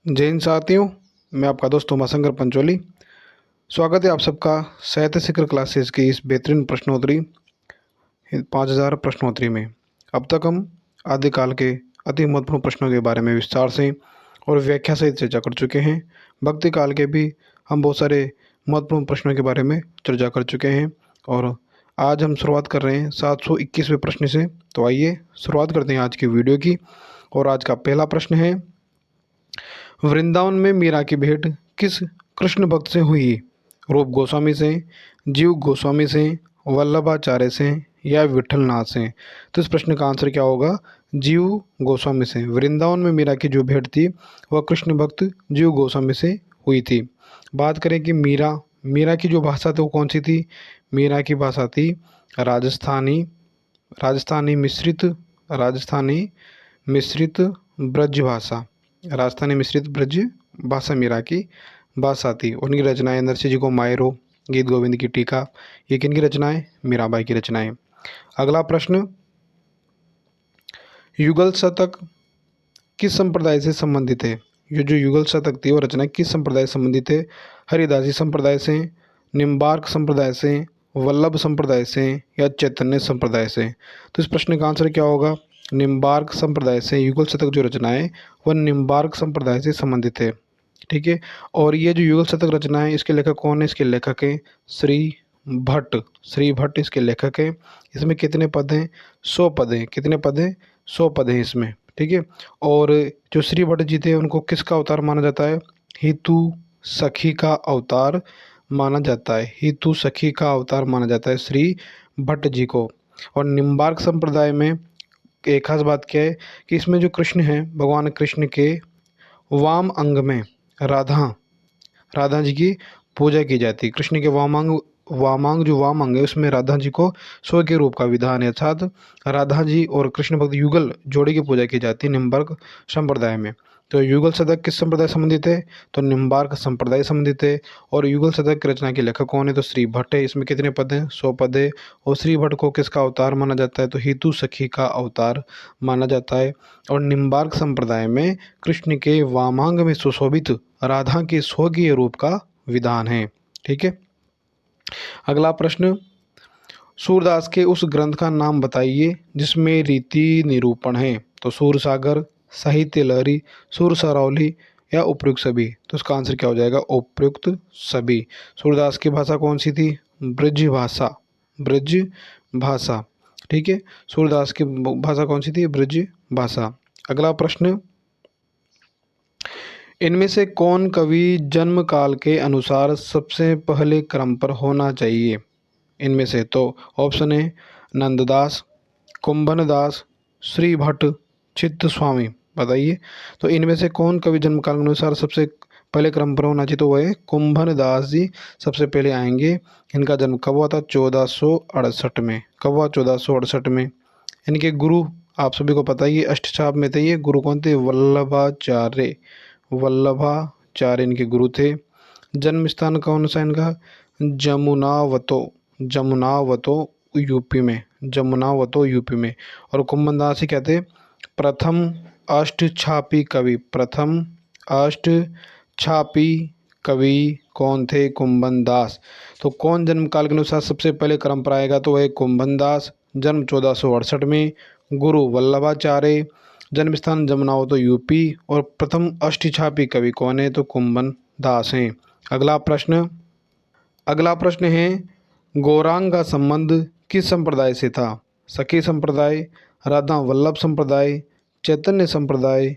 जय हिंद साथियों, मैं आपका दोस्त उमाशंकर पंचोली। स्वागत है आप सबका साहित्य शिखर क्लासेस की इस बेहतरीन प्रश्नोत्तरी 5000 प्रश्नोत्तरी में। अब तक हम आदिकाल के अति महत्वपूर्ण प्रश्नों के बारे में विस्तार से और व्याख्या सहित चर्चा कर चुके हैं। भक्ति काल के भी हम बहुत सारे महत्वपूर्ण प्रश्नों के बारे में चर्चा कर चुके हैं और आज हम शुरुआत कर रहे हैं 721वें प्रश्न से। तो आइए शुरुआत करते हैं आज की वीडियो की। और आज का पहला प्रश्न है, वृंदावन में मीरा की भेंट किस कृष्ण भक्त से हुई? रूप गोस्वामी से, जीव गोस्वामी से, वल्लभाचार्य से या विठलनाथ से? तो इस प्रश्न का आंसर क्या होगा? जीव गोस्वामी से। वृंदावन में मीरा की जो भेंट थी वह कृष्ण भक्त जीव गोस्वामी से हुई थी। बात करें कि मीरा की जो भाषा थी वो कौन सी थी? मीरा की भाषा थी राजस्थानी राजस्थानी मिश्रित ब्रज भाषा। राजस्थानी मिश्रित ब्रज भाषा मीरा की भाषा थी। उनकी रचनाएं नरसिंह जी को मायरो, गीत गोविंद की टीका, ये किनकी रचनाएं? मीराबाई की रचनाएं। अगला प्रश्न, युगल शतक किस संप्रदाय से संबंधित है? ये जो युगल शतक थी वो रचना किस संप्रदाय से संबंधित है? हरिदासी संप्रदाय से, निम्बार्क संप्रदाय से, वल्लभ संप्रदाय से या चैतन्य संप्रदाय से? तो इस प्रश्न का आंसर क्या होगा? निम्बार्क संप्रदाय से। युगल शतक जो रचना है वह निम्बार्क संप्रदाय से संबंधित है। ठीक है। और ये जो युगल शतक रचना है इसके लेखक कौन है? इसके लेखक हैं श्री भट्ट इसके लेखक हैं। इसमें कितने पद हैं? 100 पद हैं। कितने पद हैं? 100 पद हैं इसमें। ठीक है। और जो श्री भट्ट जी थे उनको किसका अवतार माना जाता है? हितु सखी का अवतार माना जाता है। हितु सखी का अवतार माना जाता है श्री भट्ट जी को। और निम्बार्क संप्रदाय में एक खास बात क्या है कि इसमें जो कृष्ण हैं, भगवान कृष्ण के वाम अंग में राधा जी की पूजा की जाती है। कृष्ण के वामांग जो वाम अंग है उसमें राधा जी को स्व के रूप का विधान है, अर्थात राधा जी और कृष्ण भक्त युगल जोड़ी की पूजा की जाती है निम्बार्क संप्रदाय में। तो युगल शतक किस संप्रदाय संबंधित है? तो निम्बार्क संप्रदाय संबंधित है। और युगल शतक की रचना के लेखक कौन है? तो श्री भट्ट है। इसमें कितने पद हैं? 100 पद है। और श्री भट्ट को किसका अवतार माना जाता है? तो हितु सखी का अवतार माना जाता है। और निम्बार्क संप्रदाय में कृष्ण के वामांग में सुशोभित राधा के स्वकीय रूप का विधान है। ठीक है। अगला प्रश्न, सूरदास के उस ग्रंथ का नाम बताइए जिसमें रीति निरूपण है? तो सूरसागर, साहित्य लहरी, सुर सरौली या उपयुक्त सभी? तो इसका आंसर क्या हो जाएगा? उपयुक्त सभी। सूरदास की भाषा कौन सी थी? ब्रज भाषा। ठीक है। सूरदास की भाषा कौन सी थी? ब्रज भाषा। अगला प्रश्न, इनमें से कौन कवि जन्म काल के अनुसार सबसे पहले क्रम पर होना चाहिए? इनमें से तो ऑप्शन है नंददास, कुंभन दास, श्री भट्ट, चित्त स्वामी। बताइए तो इनमें से कौन कवि जन्म काल के अनुसार सबसे पहले क्रम पर होना चाहिए? तो वह है कुंभन दास जी सबसे पहले आएंगे। इनका जन्म कब हुआ था? 1468 में। कब हुआ? 1468 में। इनके गुरु आप सभी को पता ही है, अष्टचाप में थे ये। गुरु कौन थे? वल्लभाचार्य इनके गुरु थे। जन्म स्थान कौन सा इनका? जमुनावतो यूपी में। और कुंभन दास ही क्या थे? प्रथम अष्टछापी कवि कौन थे? कुंभन दास। तो कौन जन्म काल के अनुसार सबसे पहले क्रम पर आएगा? तो वह कुंभन दास। जन्म 1468 में। गुरु वल्लभाचार्य। जन्म स्थान जमुनावतो यूपी। और प्रथम अष्टछापी कवि कौन है? तो कुंभन दास हैं। अगला प्रश्न है, गौरांग का संबंध किस संप्रदाय से था? सखी संप्रदाय, राधा वल्लभ संप्रदाय, चैतन्य संप्रदाय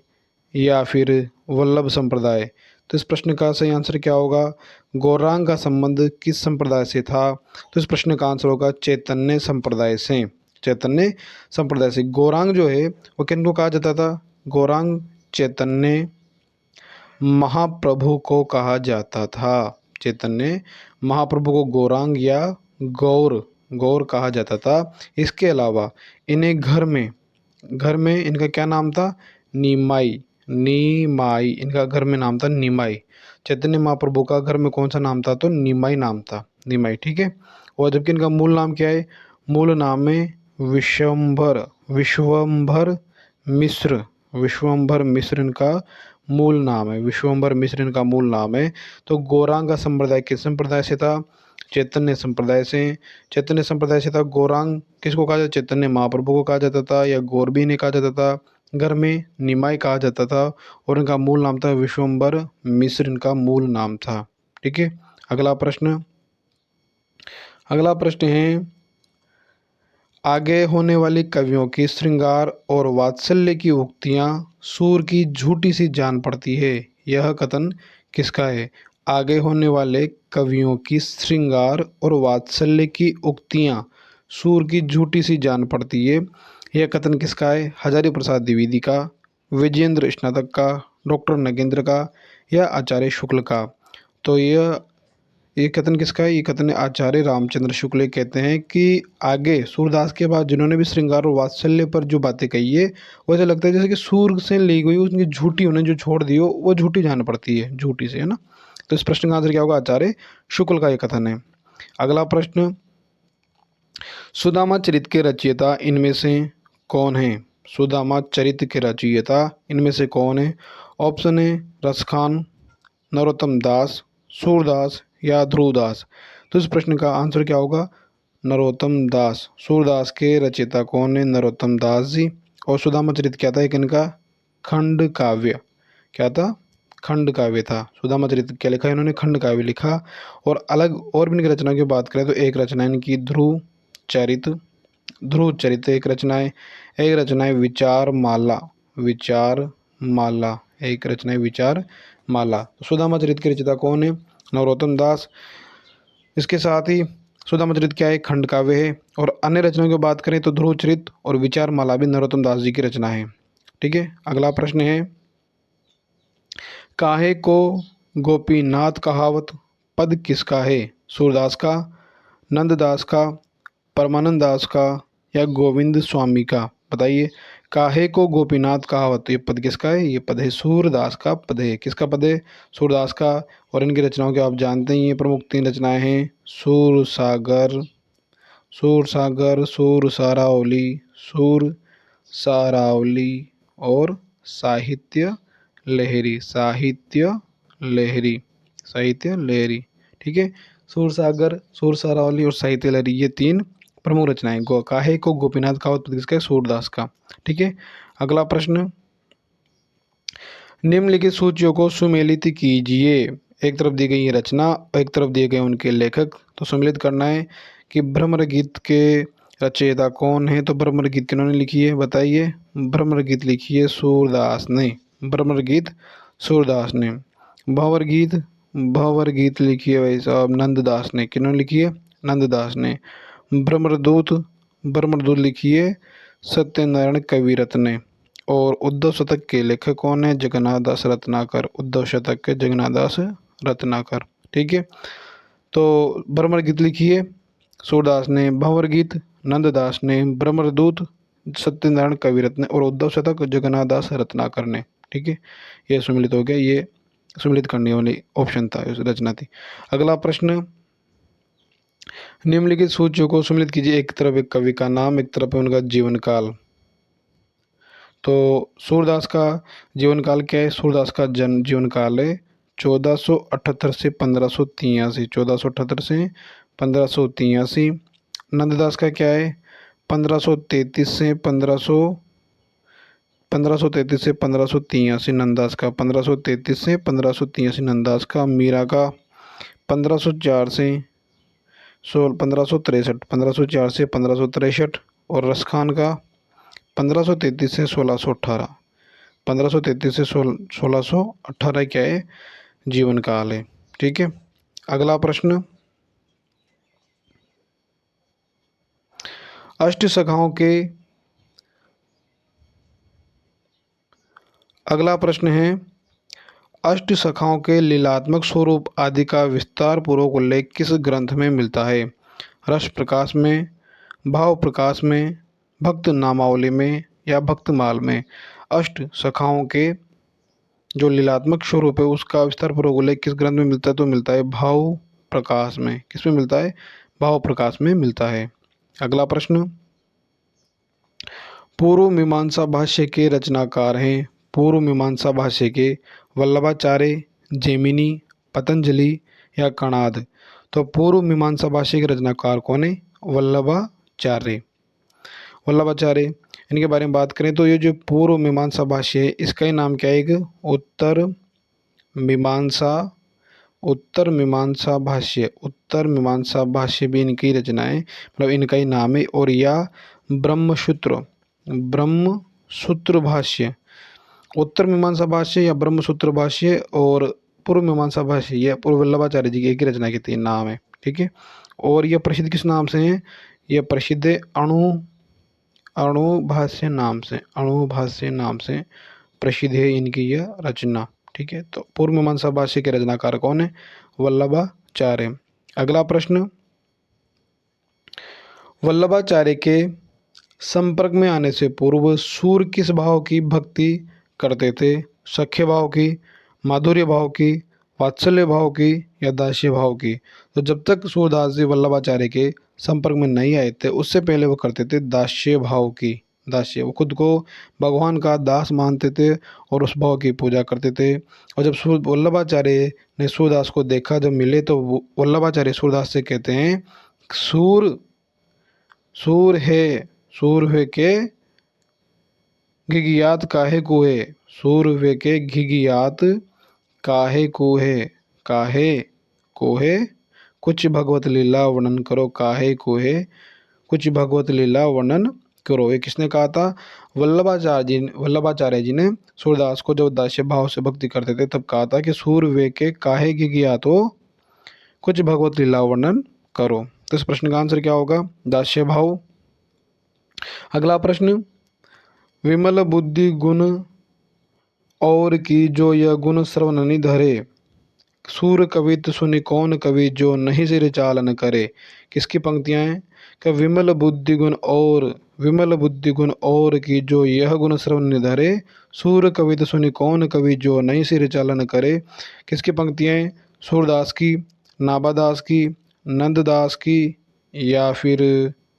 या फिर वल्लभ संप्रदाय? तो इस प्रश्न का सही आंसर क्या होगा? गौरांग का संबंध किस संप्रदाय से था? तो इस प्रश्न का आंसर होगा चैतन्य संप्रदाय से। चैतन्य संप्रदाय से। गौरांग जो है वो किनको कहा जाता था? गौरांग चैतन्य महाप्रभु को कहा जाता था। चैतन्य महाप्रभु को गौरांग या गौर कहा जाता था। इसके अलावा इन्हें घर में इनका क्या नाम था? नीमाई। इनका घर में नाम था नीमाई। चैतन्य महाप्रभु का घर में कौन सा नाम था? तो नीमाई नाम था। नीमाई। ठीक है। और जबकि इनका मूल नाम क्या है? मूल नाम है विश्वंभर मिश्र इनका मूल नाम है, विश्वम्भर मिश्र इनका मूल नाम है। तो गौरांग का संप्रदाय किस संप्रदाय से था? चैतन्य संप्रदाय से। चैतन्य संप्रदाय से था। गौरांग किसको कहा जाता? चैतन्य महाप्रभु को कहा जाता था, या गौरवी ने कहा जाता था, घर में निमाई कहा जाता था, और इनका मूल नाम था विश्वम्भर मिश्र, इनका मूल नाम था। ठीक है। अगला प्रश्न है, आगे होने वाली कवियों की श्रृंगार और वात्सल्य की उक्तियां सूर की झूठी सी जान पड़ती है, यह कथन किसका है? आगे होने वाले कवियों की श्रृंगार और वात्सल्य की उक्तियां सूर की झूठी सी जान पड़ती है, यह कथन किसका है? हजारी प्रसाद द्विवेदी का, विजयेंद्र स्नातक का, डॉक्टर नगेंद्र का, या आचार्य शुक्ल का? तो ये कथन किसका है? ये कथन आचार्य रामचंद्र शुक्ल कहते हैं कि आगे सूरदास के बाद जिन्होंने भी श्रृंगार और वात्सल्य पर जो बातें कही है, वो ऐसा लगता है जैसे कि सूर से ली गई उनकी झूठी, उन्हें जो छोड़ दी हो वो झूठी जान पड़ती है, झूठी से, है ना। तो इस प्रश्न का आंसर क्या होगा? आचार्य शुक्ल का ये कथन है। अगला प्रश्न, सुदामा चरित के रचयिता इनमें से कौन है? सुदामा चरित के रचयिता इनमें से कौन है? ऑप्शन है रसखान, नरोत्तम दास, सूरदास, या ध्रुवदास। तो इस प्रश्न का आंसर क्या होगा? नरोत्तम दास। सूरदास के रचयिता कौन है? नरोत्तम दास जी। और सुदामा चरित क्या था? एक इनका खंड काव्य। क्या था? खंड काव्य था। सुदामा चरित क्या लिखा है इन्होंने? खंड काव्य लिखा। और अलग और भी इनकी रचना की बात करें तो एक रचना इनकी ध्रुव चरित, ध्रुव चरित एक रचना है। एक रचना है विचार माला, विचार माला, एक रचना है विचार माला। सुदामा चरित के रचयिता कौन है? नरोत्तम दास। इसके साथ ही सुदामा चरित क्या है? खंड काव्य है। और अन्य रचनाओं की बात करें तो ध्रुव चरित और विचार माला भी नरोत्तम दास जी की रचना है। ठीक है। अगला प्रश्न है, काहे को गोपीनाथ कहावत पद किसका है? सूरदास का, नंददास का, परमानंद दास का, या गोविंद स्वामी का? बताइए। काहे को गोपीनाथ कहावत, तो ये पद किसका है? ये पद है सूरदास का पद है। किसका पद है? सूरदास का। और इनकी रचनाओं के आप जानते ही हैं, प्रमुख 3 रचनाएं हैं, सूर सागर, सूर सागर, सूर सारावली, सूर सारावली, और साहित्य लहरी, साहित्य लहरी, साहित्य लहरी। ठीक है। सूर सागर, सूर सारावली और साहित्य लहरी, ये 3 प्रमुख रचनाएं। काहे को गोपीनाथ कहावत पद किसका है? सूरदास का। ठीक है। अगला प्रश्न, निम्नलिखित सूचियों को सुमेलित कीजिए। एक तरफ दी गई है रचना, एक तरफ दिए गए उनके लेखक। तो सम्मिलित करना है कि भ्रमर गीत के रचयिता कौन है? तो भ्रमर गीत किन्होंने लिखी है? बताइए। भ्रमर गीत लिखी है सूरदास ने, भ्रमर गीत सूरदास ने। भंवर गीत, भंवर गीत लिखी है भाई साहब नंददास ने। किन्होंने लिखी है? नंददास ने। भ्रमरदूत, भ्रमरदूत लिखी है सत्यनारायण कविरत्न ने। और उद्धव शतक के लेखक कौन है? जगन्नाथ दास रत्नाकर। उद्धव शतक के जगन्नाथ दास रत्नाकर। ठीक है। तो भ्रमर गीत लिखी है सूरदास ने, भंवर गीत नंददास ने, भ्रमरदूत सत्यनारायण कविरत्न और उद्धव शतक जगन्नाथ दास रत्नाकर ने। ठीक है। ये सुमिलित हो गया, ये सुमिलित करने वाली ऑप्शन था, रचना थी। अगला प्रश्न, निम्नलिखित सूचियों को सुमिलित कीजिए। एक तरफ एक कवि का नाम, एक तरफ है उनका जीवन काल। तो सूरदास का जीवन काल क्या है? सूरदास का जन्म जीवन काल है 1478 से 1583, 1478 से 1583। नंददास का क्या है? 1533 से 1533 से 1583 नंददास का, 1533 से 1583 नंददास का। मीरा का 1504 से 1563, 1504 से 1563। और रसखान का 1533 से 1618, 1533 से 1618 क्या है? जीवन काल है। ठीक है। अगला प्रश्न, अष्ट शाखाओं के, अगला प्रश्न है, अष्ट शाखाओं के लीलात्मक स्वरूप आदि का विस्तार पूर्वक उल्लेख किस ग्रंथ में मिलता है? रस प्रकाश में, भाव प्रकाश में, भक्त नामावली में, या भक्तमाल में? अष्ट शाखाओं के जो लीलात्मक स्वरूप है उसका विस्तार पूर्वक उल्लेख किस ग्रंथ में मिलता है? तो मिलता है भाव प्रकाश में। किस में मिलता है? भाव प्रकाश में मिलता है। अगला प्रश्न, पूर्व मीमांसा भाष्य के रचनाकार हैं? पूर्व मीमांसा भाष्य के वल्लभाचार्य, जैमिनी, पतंजलि या कणाद। तो पूर्व मीमांसा भाष्य के रचनाकार कौन है? वल्लभाचार्य। वल्लभाचार्य, इनके बारे में बात करें तो ये जो पूर्व मीमांसा भाष्य है इसका ही नाम क्या है? उत्तर मीमांसा। उत्तर मीमांसा भाष्य, उत्तर मीमांसा भाष्य भी इनकी रचना है, मतलब इनका ही नाम है। और या ब्रह्मसूत्र, ब्रह्मसूत्र भाष्य, उत्तर मीमांसा भाष्य या ब्रह्मसूत्र भाष्य और पूर्व मीमांसा भाष्य, यह पूर्व वल्लभाचार्य जी की एक ही रचना के 3 नाम है। ठीक है। और यह प्रसिद्ध किस नाम से है? यह प्रसिद्ध है अणुभाष्य नाम से, अणुभाष्य नाम से प्रसिद्ध है इनकी यह रचना। ठीक है। तो पूर्व मीमांसा भाष्य के रचनाकार कौन है? वल्लभाचार्य। अगला प्रश्न, वल्लभाचार्य के संपर्क में आने से पूर्व सूर्य किस भाव की भक्ति करते थे? सख्य भाव की, माधुर्य भाव की, वात्सल्य भाव की या दास्य भाव की? तो जब तक सूरदास जी वल्लभाचार्य के संपर्क में नहीं आए थे उससे पहले वो करते थे दास्य भाव की। दास्य, वो खुद को भगवान का दास मानते थे और उस भाव की पूजा करते थे। और जब वल्लभाचार्य ने सूरदास को देखा, जब मिले, तो वल्लभाचार्य सूरदास से कहते हैं, सूर सूर है के घिघियात काहे को है? सूर वे के घिघियात काहे को है? काहे को है? कुछ भगवत लीला वर्णन करो। काहे को है? कुछ भगवत लीला वर्णन करो। ये किसने कहा था? वल्लभाचार्य जी ने सूरदास को जब दास्य भाव से भक्ति करते थे तब कहा था कि सूर वे के काहे घिघियात हो, कुछ भगवत लीला वर्णन करो। तो इस प्रश्न का आंसर क्या होगा? दास्य भाव। अगला प्रश्न, विमल बुद्धि गुण और की जो यह गुण श्रवण नहीं धरे, सूर कवित सुनि कौन कवि जो नहीं सिर चालन करे। किसकी पंक्तियां हैं? कि विमल बुद्धि गुण और की जो यह गुण श्रवण नहीं धरे, सूर कवित सुनि कौन कवि जो नहीं सिर चालन करे। किसकी पंक्तियां हैं? सूरदास की, नाभादास की, नंददास की या फिर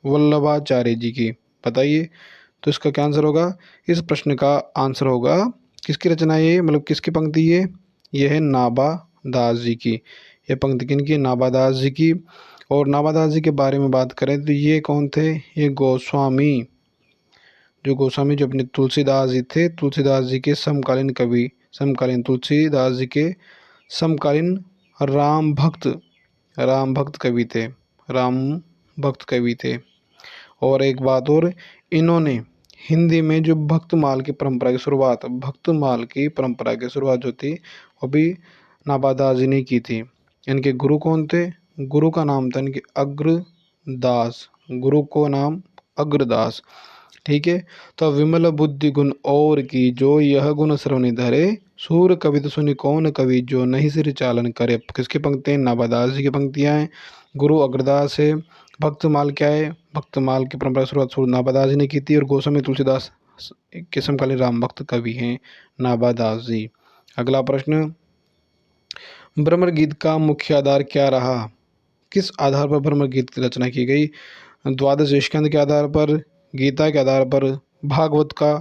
वल्लभाचार्य जी की? बताइए। तो इसका क्या आंसर होगा? इस प्रश्न का आंसर होगा, किसकी रचना है ये, मतलब किसकी पंक्ति ये है नाभादास जी की। ये पंक्ति किनकी? नाभादास जी की। और नाभादास जी के बारे में बात करें तो ये कौन थे? ये गोस्वामी, जो अपने तुलसीदास जी थे, तुलसीदास जी के समकालीन कवि, समकालीन तुलसीदास जी के समकालीन राम भक्त कवि थे, राम भक्त कवि थे। और एक बात और, इन्होंने हिंदी में जो भक्तमाल की परंपरा की शुरुआत, जो थी वो भी नाभादास जी ने की थी। इनके गुरु कौन थे? गुरु का नाम था इनके अग्रदास, गुरु को नाम अग्रदास। ठीक है। तो विमल बुद्धि गुण और की जो यह गुण श्रवणी धरे, सूर कवित सुनि कौन कवि जो नहीं सिर चालन करे। किसकी पंक्तियां? नाभादास जी की पंक्तियां हैं। गुरु अग्रदास है। भक्तमाल क्या है? भक्तमाल की परंपरा शुरुआत सूर नाभादास जी ने की थी। और गोस्वामी तुलसीदास के समकालीन राम भक्त कवि हैं नाभादास जी। अगला प्रश्न, भ्रमर गीत का मुख्य आधार क्या रहा? किस आधार पर भ्रमर गीत की रचना की गई? द्वादश स्कंद के आधार पर, गीता के आधार पर, भागवत का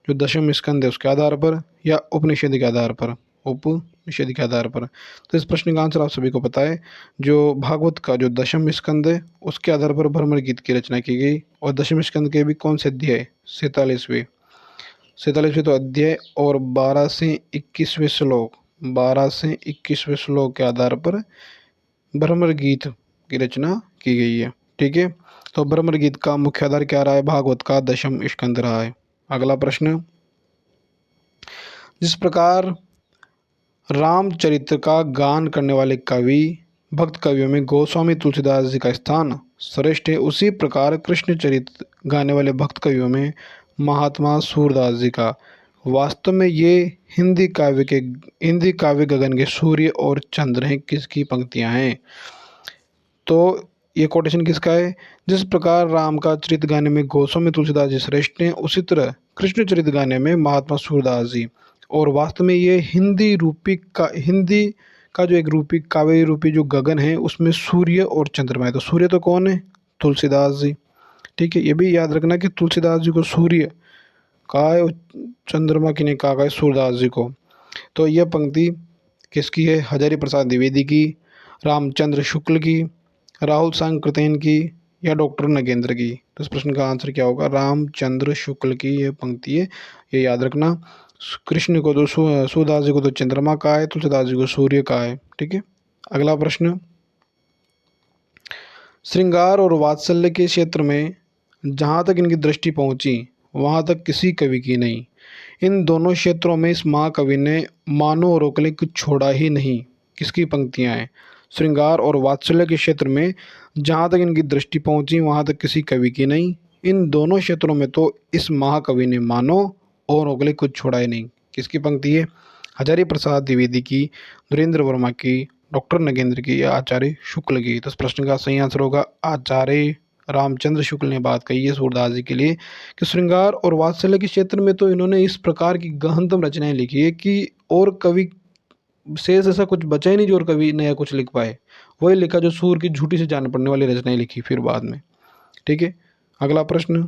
जो दशम स्कंद है उसके आधार पर, या उपनिषद के आधार पर? उपनिषद के आधार पर। तो इस प्रश्न का आंसर आप सभी को पता है। जो भागवत का जो दशम स्कंद है उसके आधार पर भ्रमर गीत की रचना की गई। और दशम स्कंद के भी कौन से अध्याय? 47वें तो अध्याय और 12 से 21वें श्लोक के आधार पर भ्रमर गीत की रचना की गई है। ठीक है। तो भ्रमर गीत का मुख्य आधार क्या रहा है? भागवत का दशम स्कंद रहा है। अगला प्रश्न, जिस प्रकार रामचरित्र का गान करने वाले भक्त कवियों में गोस्वामी तुलसीदास जी का स्थान श्रेष्ठ है, उसी प्रकार कृष्ण चरित्र गाने वाले भक्त कवियों में महात्मा सूरदास जी का। वास्तव में ये हिंदी काव्य गगन के सूर्य और चंद्र हैं। किसकी पंक्तियां हैं? तो ये कोटेशन किसका है? जिस प्रकार राम का चरित्र गाने में गोस्वामी तुलसीदास जी श्रेष्ठ हैं, उसी तरह कृष्ण चरित्र गाने में महात्मा सूरदास जी। और वास्तव में ये हिंदी का जो एक रूपी काव्य रूपी जो गगन है उसमें सूर्य और चंद्रमा है। तो सूर्य तो कौन है? तुलसीदास जी। ठीक है। ये भी याद रखना कि तुलसीदास जी को सूर्य कहा है चंद्रमा किने कहा है सूरदास जी को। तो यह पंक्ति किसकी है? हजारी प्रसाद द्विवेदी की, रामचंद्र शुक्ल की, राहुल सांकृतेन की या डॉक्टर नगेंद्र की। तो इस प्रश्न का आंसर क्या होगा? रामचंद्र शुक्ल की यह पंक्ति है, ये याद रखना। कृष्ण को तो सूरदास जी को तो चंद्रमा कहा है, तुलसीदास जी को सूर्य कहा है। ठीक है, अगला प्रश्न, श्रृंगार और वात्सल्य के क्षेत्र में जहाँ तक इनकी दृष्टि पहुँची वहाँ तक किसी कवि की नहीं। इन दोनों क्षेत्रों में इस महाकवि ने मानो और रोकले कुछ छोड़ा ही नहीं। किसकी पंक्तियाँ हैं? श्रृंगार और वात्सल्य के क्षेत्र में जहाँ तक इनकी दृष्टि पहुँची वहाँ तक किसी कवि की नहीं। इन दोनों क्षेत्रों में तो इस महाकवि ने मानो और रोकले कुछ छोड़ा ही नहीं। किसकी पंक्ति है? हजारी प्रसाद द्विवेदी की, धुरेंद्र वर्मा की, डॉक्टर नगेंद्र की या आचार्य शुक्ल की। तो इस प्रश्न का सही आंसर होगा आचार्य रामचंद्र शुक्ल ने बात कही है सूरदास जी के लिए कि श्रृंगार और वात्सल्य के क्षेत्र में तो इन्होंने इस प्रकार की गहनतम रचनाएं लिखी है कि और कवि शेष ऐसा कुछ बचा ही नहीं जो और कवि नया कुछ लिख पाए। वही लिखा जो सूर की झूठी से जान पड़ने वाली रचनाएं लिखी फिर बाद में। ठीक है, अगला प्रश्न,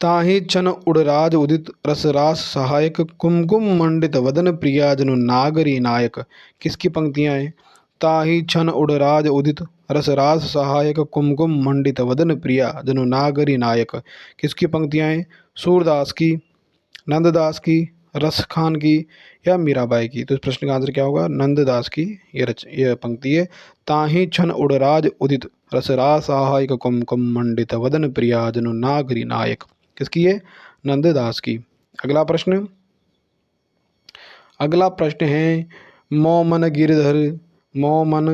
ताहि छन उड़राज उदित रसरास सहायक कुमकुम मंडित वदन प्रिया जनु नागरी नायक। किसकी पंक्तियां हैं? ताहि छन उड़राज उदित रसरास सहायक कुमकुम मंडित वदन प्रिया जनु नागरी नायक। किसकी पंक्तियां हैं? सूरदास की, नंददास की, रस खान की या मीराबाई की। तो इस प्रश्न का आंसर क्या होगा? नंददास की यह पंक्ति है। ताहि छन उड़राज उदित रसरास सहायक कुमकुम मंडित वदन प्रिया जनु नागरी नायक। किसकी है? नंददास की। अगला प्रश्न, अगला प्रश्न है, मोमन गिरधर मोमन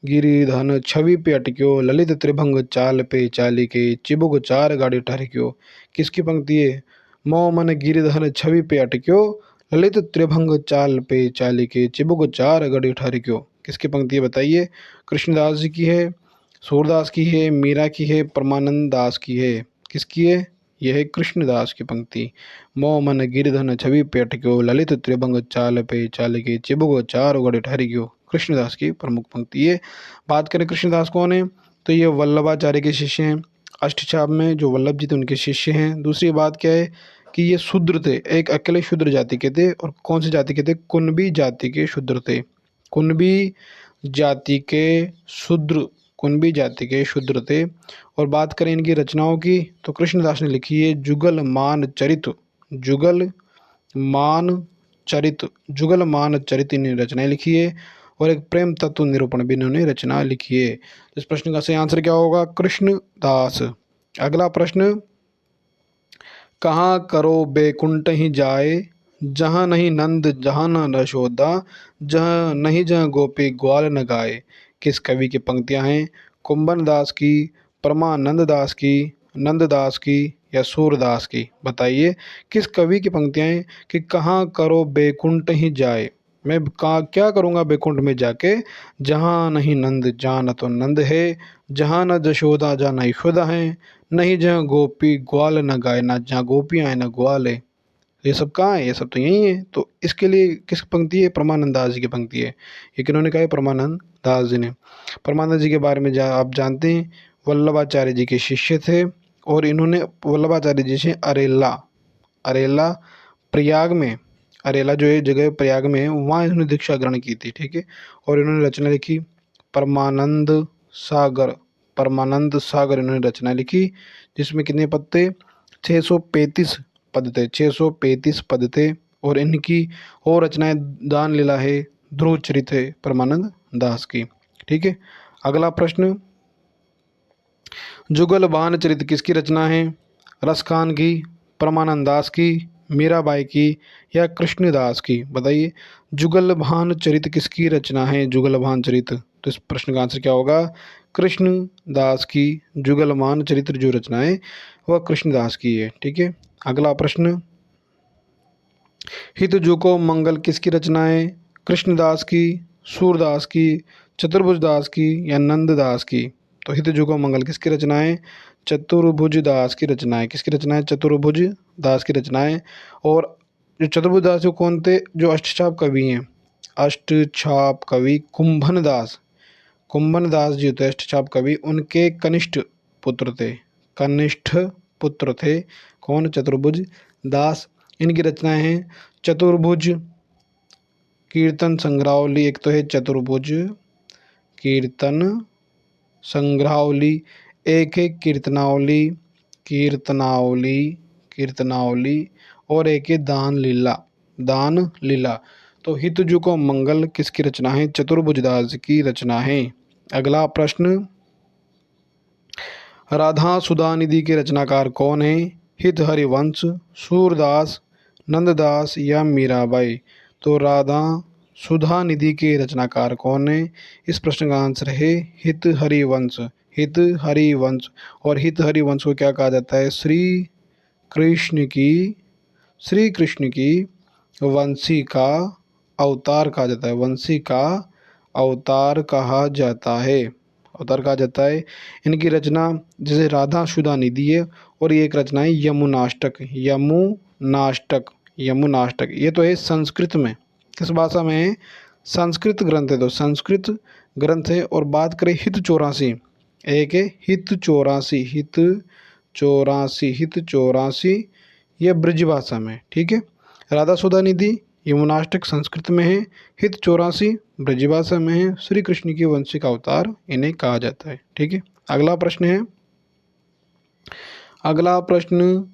गिरिधन छवि पे अटक्यो ललित त्रिभंग चाल पे चाली के चिबुक चार गाड़ी ठहरक्यो। किसकी पंक्ति है? मोमन गिरिधन छवि पे अटक्यो ललित त्रिभंग चाल पे चाली के चिबुक चार गाड़ी ठहरक्यो। किसकी पंक्ति है बताइए? कृष्णदास जी की है, सूरदास की है, मीरा की है, परमानंद दास की है। किसकी है? यह है कृष्णदास की पंक्ति। मोमन गिरधन छवि पे अटक्यो ललित त्रिभंग चाल पे चाल के चिबुक चार गढ़ ठहर गयो। कृष्णदास की प्रमुख पंक्ति है। बात करें कृष्णदास कौन है, तो ये वल्लभाचार्य के शिष्य हैं। अष्टछाप में जो वल्लभ जी थे उनके शिष्य हैं। दूसरी बात क्या है कि ये शूद्र थे, एक अकेले शूद्र जाति के थे। और कौन सी जाति के थे? कुणबी जाति के शूद्र थे। कुणबी जाति के शूद्र, कुणबी जाति के शूद्र थे। और बात करें इनकी रचनाओं की तो कृष्णदास ने लिखी है जुगल मान चरित, जुगल मान चरित, जुगल मान चरित इन्होंने रचनाएं लिखी है। और एक प्रेम तत्व निरूपण भी इन्होंने रचना लिखी है। इस प्रश्न का सही आंसर क्या होगा? कृष्णदास। अगला प्रश्न, कहाँ करो बैकुंठ ही जाए जहाँ नहीं नंद जहाँ न यशोदा जहाँ नहीं जहाँ गोपी ग्वाल न गाए। किस कवि की पंक्तियाँ हैं? कुंभन दास की, परमानंद दास की, नंददास की या सूरदास की। बताइए किस कवि की पंक्तियाँ हैं कि कहाँ करो बैकुंठ ही जाए, मैं कहाँ क्या करूँगा बैकुंठ में जाके, जहाँ नहीं नंद जहाँ न तो नंद है, जहाँ न जशोदा जहाँ न यशोदा है, नहीं जहाँ गोपी ग्वाल न गाय, ना जहाँ गोपियाँ हैं ना ग्वाल है। ये सब कहाँ है? ये सब तो यही है। तो इसके लिए किस पंक्ति है? परमानंद दास जी की पंक्ति है। ये किन्होंने कहा है? परमानंद दास जी ने। परमानंद जी के बारे में आप जानते हैं, वल्लभाचार्य जी के शिष्य थे। और इन्होंने वल्लभाचार्य जी से अरेला, अरेला प्रयाग में, अरेला जो है जगह प्रयाग में है, वहाँ इन्होंने दीक्षा ग्रहण की थी। ठीक है, और इन्होंने रचना लिखी परमानंद सागर, परमानंद सागर इन्होंने रचना लिखी। जिसमें कितने पद थे? 635 पद थे, 635 पद थे। और इनकी और रचनाएं दान लीला है, ध्रुव चरित है परमानंद दास की। ठीक है, अगला प्रश्न, जुगल भान चरित किसकी रचना है? रसखान की, परमानंद दास की, मीराबाई की या कृष्णदास की। बताइए जुगल भान चरित किसकी रचना है? जुगल भान चरित, तो इस प्रश्न का आंसर क्या होगा? कृष्णदास की जुगल भान चरित्र जो रचना है वह कृष्णदास की है। ठीक है, अगला प्रश्न, हित जो को मंगल किसकी रचना है? कृष्णदास की, सूरदास की, चतुर्भुज दास की या नंददास की। तो हित जो को मंगल किसकी रचना है? चतुर्भुज दास की रचना है। किसकी रचना है? चतुर्भुज दास की रचना है। और जो चतुर्भुज दास कौन थे? जो अष्टछाप कवि हैं, अष्टछाप कवि कुंभन दास, कुंभन दास जी थे अष्टछाप कवि, उनके कनिष्ठ पुत्र थे। कनिष्ठ पुत्र थे। कौन? चतुर्भुज दास। इनकी रचनाएं हैं चतुर्भुज कीर्तन संग्रहावली, एक तो है चतुर्भुज कीर्तन संग्रहावली, एक है कीर्तनावली, कीर्तनावली, कीर्तनावली, और एक है दान लीला, दान लीला। तो हितजु को मंगल किसकी रचना है? चतुर्भुजदास की रचना है। अगला प्रश्न, राधा सुधा निधि के रचनाकार कौन है? हित हरिवंश, सूरदास, नंददास या मीराबाई? तो राधा सुधा निधि के रचनाकार कौन है? इस प्रश्न का आंसर है हित हरिवंश, हित हरिवंश। और हित हरिवंश को क्या कहा जाता है? कृष्ण की श्री कृष्ण की वंशी का अवतार कहा जाता है, वंशी का अवतार कहा जाता है, अवतार कहा जाता है। इनकी रचना जैसे राधा सुधा निधि है, और ये एक रचना है यमुनाष्टक, यमुनाष्टक, यमुनाष्टक। ये तो है संस्कृत में, किस भाषा में है? संस्कृत ग्रंथ है, तो संस्कृत ग्रंथ है। और बात करें हित 84, एक है हित 84, हित 84, हित 84, यह ब्रज भाषा में, ठीक है। राधा सुधा निधि यमुनाष्टक संस्कृत में है, हित 84 ब्रज भाषा में है, श्री कृष्ण की वंशी का अवतार इन्हें कहा जाता है, ठीक है। अगला प्रश्न है, अगला प्रश्न,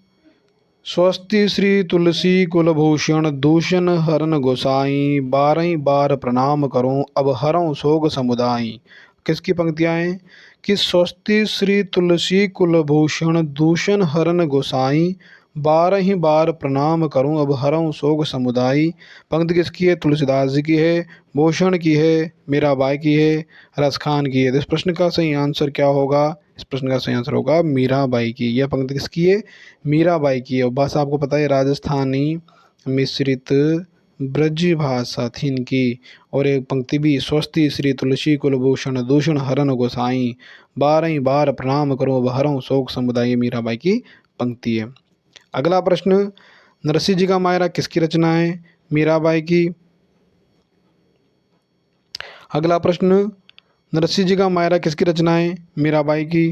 स्वस्ति श्री तुलसी कुलभूषण दूषण हरन गोसाई, बारह बार प्रणाम करूं अब हरऊं सोग समुदाई। किसकी पंक्तियां हैं? कि स्वस्ति श्री तुलसी कुलभूषण दूषण हरन गोसाई, बारह बार प्रणाम करूं अब हरऊं सोग समुदाई। पंक्ति किसकी है? तुलसीदास जी की है, भूषण की है, मीराबाई की है, रसखान की है। तो इस प्रश्न का सही आंसर क्या होगा? इस प्रश्न का सही आंसर होगा मीराबाई की। यह पंक्ति किसकी है? मीराबाई की है। और बस आपको पता है राजस्थानी मिश्रित ब्रज भाषा थी इनकी। और एक पंक्ति भी, स्वस्ति श्री तुलसी कुलभूषण दूषण हरन गोसाई, बारह बार प्रणाम करो अब हरऊं शोक समुदाय, मीराबाई की पंक्ति है। अगला प्रश्न, नरसिंह जी का मायरा किसकी रचना है? मीराबाई की। अगला प्रश्न, नरसिंह जी का मायरा किसकी रचना है? मीराबाई की।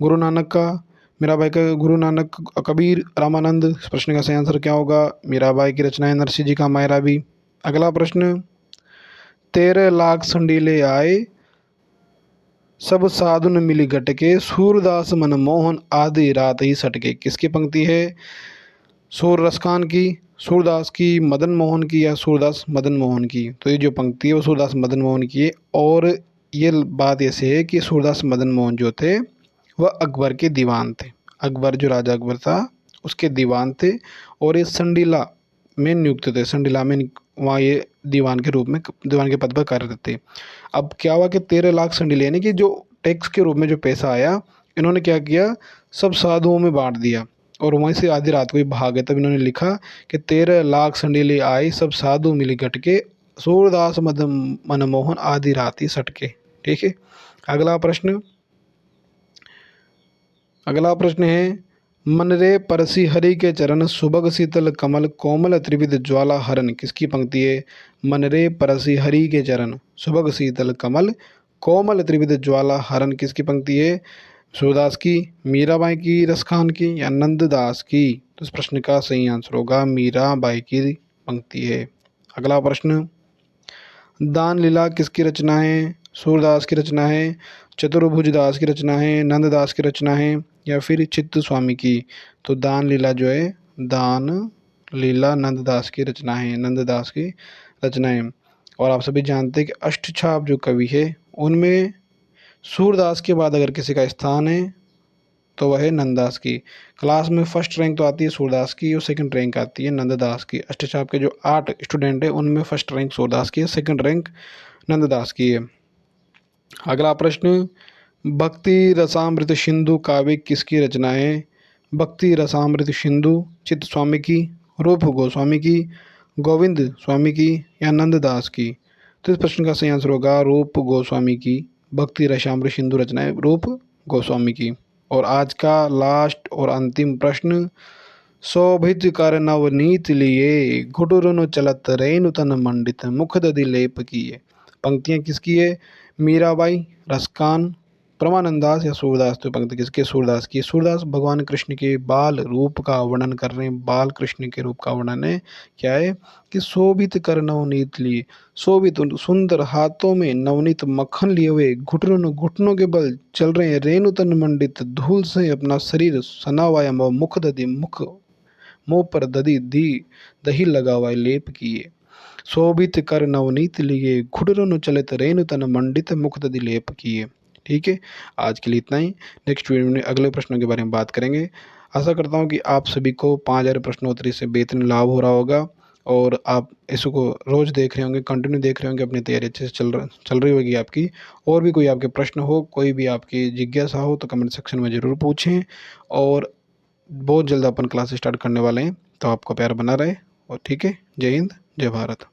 गुरु नानक का, मीराबाई का गुरु नानक, कबीर, रामानंद। इस प्रश्न का सही आंसर क्या होगा? मीराबाई की रचना है नरसिंह जी का मायरा भी। अगला प्रश्न, 13 लाख संडीले आए सब साधुन मिली गटके, सूरदास मनमोहन आधी रात ही सटके। किसकी पंक्ति है? सूर रसखान की, सूरदास की, मदन मोहन की, या सूरदास मदन मोहन की? तो ये जो पंक्ति है वो सूरदास मदन मोहन की है। और ये बात ऐसे है कि सूरदास मदन मोहन जो थे वह अकबर के दीवान थे, अकबर जो राजा अकबर था उसके दीवान थे। और ये संडीला में नियुक्त थे, संडीला में वहाँ ये दीवान के रूप में, दीवान के पद पर कार्यरत थे। अब क्या हुआ कि 13 लाख संडीले यानी कि जो टैक्स के रूप में जो पैसा आया, इन्होंने क्या किया? सब साधुओं में बांट दिया, और वहीं से आधी रात को ही भागे। तब इन्होंने लिखा कि 13 लाख संडीले आए सब साधु मिली गटके, सूरदास मदन मनमोहन आधी रात ही सटके, ठीक है। अगला प्रश्न, अगला प्रश्न है, मन रे परसी हरि के चरण, सुबग शीतल कमल कोमल त्रिविध ज्वाला हरन। किसकी पंक्ति है? मन रे परसी हरि के चरण, सुबग शीतल कमल कोमल त्रिविध ज्वाला हरन। किसकी पंक्ति है? सूरदास की, मीराबाई की, रसखान की, या नंददास की? तो इस प्रश्न का सही आंसर होगा मीराबाई की पंक्ति है। अगला प्रश्न, दान लीला किसकी रचना है? सूरदास की रचना है, चतुर्भुज दास की रचना है, नंददास की रचना है, या फिर चित्त स्वामी की? तो दान लीला जो है, दान लीला नंददास की रचना है, नंददास की रचना है। और आप सभी जानते हैं कि अष्टछाप जो कवि है उनमें सूरदास के बाद अगर किसी का स्थान है तो वह है नंददास की। क्लास में फर्स्ट रैंक तो आती है सूरदास की और सेकंड रैंक आती है नंददास की। अष्टचाप के जो 8 स्टूडेंट हैं उनमें फर्स्ट रैंक सूरदास की है, सेकंड रैंक नंददास की है। अगला प्रश्न, भक्ति रसामृत सिंधु काव्य किसकी रचना है? भक्ति रसामृत सिंधु चित्त स्वामी की, रूप गोस्वामी की, गोविंद स्वामी की, या नंददास की? तो इस प्रश्न का सही आंसर होगा रूप गोस्वामी की। भक्ति रसामृत सिंधु रचना है रूप गोस्वामी की। और आज का लास्ट और अंतिम प्रश्न, शोभित कर नवनीत लिए, घुटुरनु चलत रेणु तन मंडित, मुख दधि लेप किए। पंक्तियां किसकी है? मीराबाई, रसखान, परमानंदास या सूरदास, तो पंक्ति किसके? सूरदास की। सूरदास भगवान कृष्ण के बाल रूप का वर्णन कर रहे हैं। बाल कृष्ण के रूप का वर्णन है। क्या है कि शोभित कर नवनीत लिए, शोभित सुंदर, हाथों में नवनीत मक्खन लिए हुए, घुटनों घुटनों के बल चल रहे हैं, रेणु तन मंडित, धूल से अपना शरीर सना हुआ है, मुख दधि, मुख मुंह पर दधि दी दही लगा हुआ है, लेप किए। शोभित कर नवनीत लिए, घुटनों चलित, रेणु तन मंडित, मुख दधि लेप किए। ठीक है, आज के लिए इतना ही। नेक्स्ट वीडियो में अगले प्रश्नों के बारे में बात करेंगे। आशा करता हूँ कि आप सभी को 5000 प्रश्नोत्तरी से बेहतरीन लाभ हो रहा होगा और आप इसको रोज़ देख रहे होंगे, कंटिन्यू देख रहे होंगे, अपनी तैयारी अच्छे से चल रही होगी आपकी। और भी कोई आपके प्रश्न हो, कोई भी आपकी जिज्ञासा हो तो कमेंट सेक्शन में ज़रूर पूछें। और बहुत जल्द अपन क्लास स्टार्ट करने वाले हैं, तो आपका प्यार बना रहे। और ठीक है, जय हिंद, जय भारत।